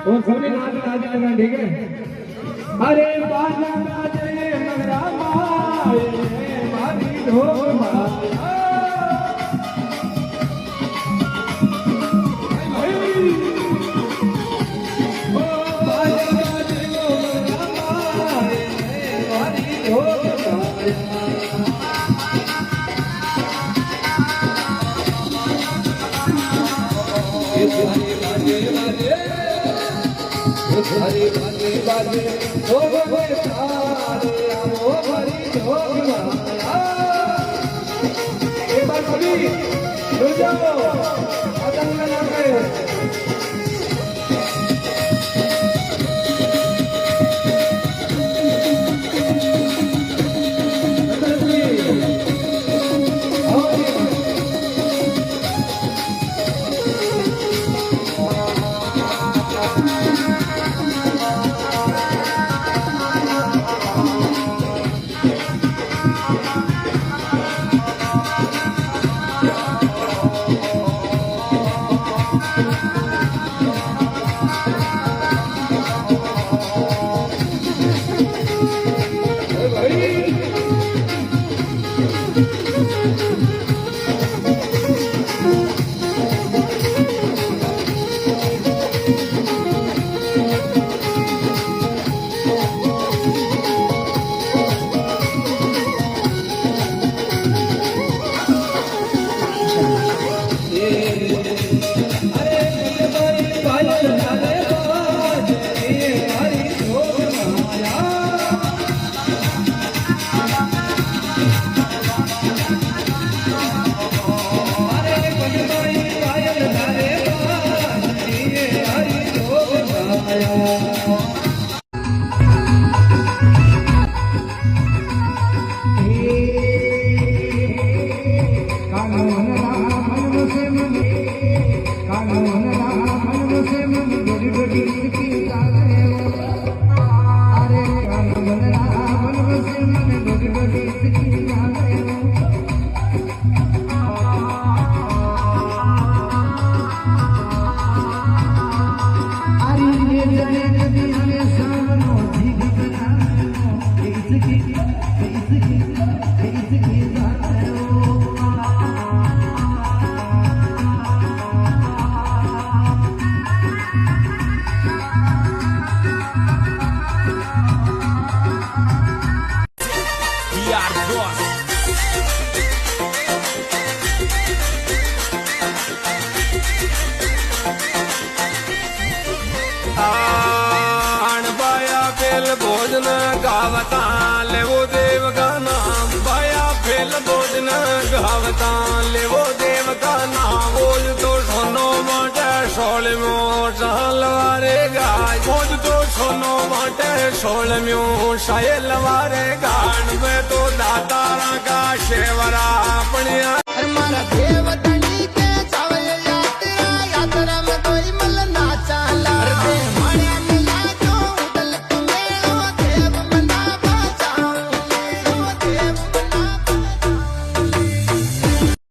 और सभी नाच नाच करना ठीक है। अरे बाजा बाजे मगरा माए मारी ढोल माया हरी बाजे बाजे ओ भगवान सारे आओ हरी ढोल माया एक बार सभी जुड़ जाओ आतंक ना करे। भोजन गावता लेवो देव का नाम भाया फेल भोजन गावता लेवो देव का नाम बोझ तो सोनो माटे सोल में सहलवारे गाय बोझ तो सोनो माटे सोल में सहलवारे गान में तो दातारा का शेवरा अपनिया